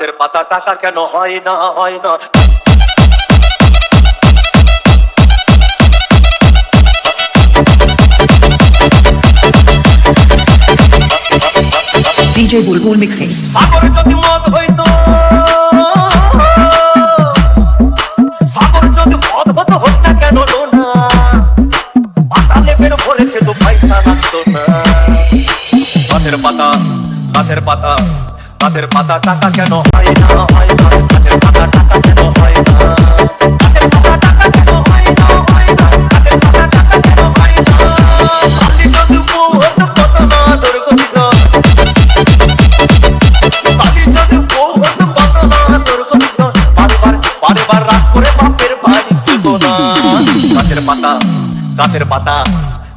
গাছের পাতা টাকা কেন হয় না হয় না। DJ Bulbul mixing. সাগর যদি মদ হইতো, সাগর যদি মদ হতো হোক না কেন লোনা, পাতালে বের ভরে খেত পয়সা লাগতো না। গাছের পাতা গাছের পাতা গাছের পাতা টাকা কেন হয় না হয় না। গাছের পাতা টাকা কেন হয় না। গাছের পাতা টাকা কেন হয় না হয় না। গাছের পাতা টাকা কেন হয় না। খালি যদি বউ হতো কত না আদর করিত, খালি যদি বউ হতো কত না আদর করিত। বারবার বারবার রাগ করে বাপের বাড়ি যেত না। গাছের পাতা গাছের পাতা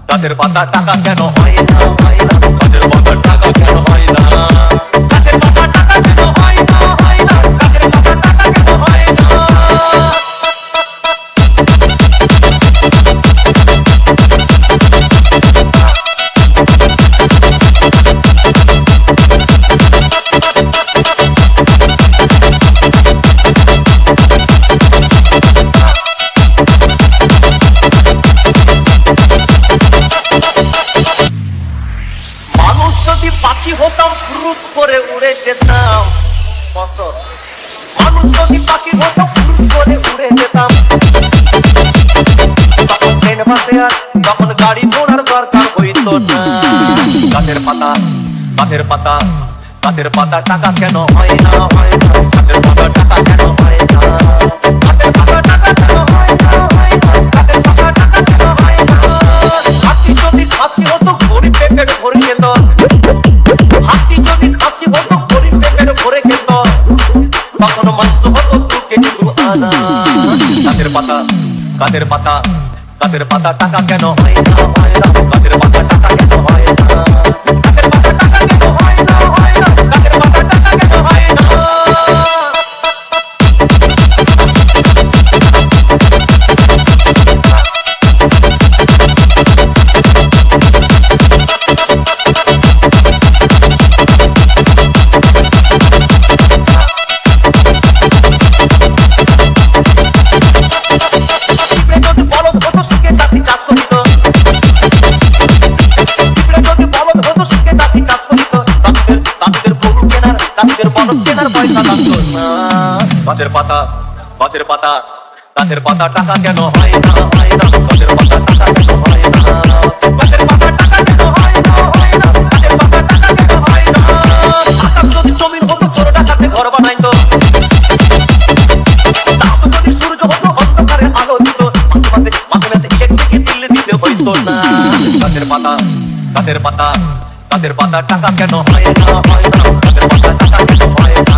গাছের পাতা টাকা কেন হয় না হয় না। গাছের পাতা টাকা কেন হয় না। গাছের পাতা টাকা কেন হয় না হয় না। গাছের পাতা টাকা কেন হয় না। মানুষ যদি পাখি হতাম ফুরুত করে উড়ে যেতাম। মানুষ যদি পাখি হতাম ফুরুত করে উড়ে যেতাম। তখন ট্রেন বাসে আর তখন গাড়ি ঘোড়ার দরকার হইতো না। গাছের পাতা গাছের পাতা গাছের পাতা টাকা কেন হয় না হয় না। গাছের পাতা টাকা কেন হয় না। গাছের পাতা টাকা কেন হয় না হয় না। গাছের পাতা টাকা কেন হয় না। হাতি যদি খাসি হতো গরিব পেটের ভরে যেত। হাতি যদি খাসি হতো গরিব পেটের ভরে যেত। তখন মাংস হতো 2 কেজি 2 আনা। গাছের পাতা গাছের পাতা গাছের পাতা টাকা কেন হয় না হয় না। গাছের পাতা টাকা কেন হয় না। গাছের পাতা টাকা কেন হয় না হয় না। গাছের পাতা টাকা কেন হয় না। যদি বলদ হতো সুখে চাকরি কাজ করিত। যদি বলদ হতো সুখে চাকরি কাজ করিত। তাদের গরু কেনার তাদের বলদ কেনার পয়সা লাগতো না। গাছের পাতা গাছের পাতা গাছের পাতা টাকা কেন হয় না হয় না। গাছের পাতা টাকা কেন হয় না। গাছের পাতা টাকা কেন হয় না হয় না। গাছের পাতা টাকা কেন হয় না। আকাশ যদি জমিন হতো চোর ডাকাতে ঘর বানাইতো। চাঁদ যদি সূর্য হতো অন্ধকারে আলো দিত। মাঝে মাঝে ইলেকট্রিকে দিল্লি দিতে হইতো না। গাছের পাতা গাছের পাতা গাছের পাতা টাকা কেন হয় না হয় না। গাছের পাতা টাকা কেন হয় না।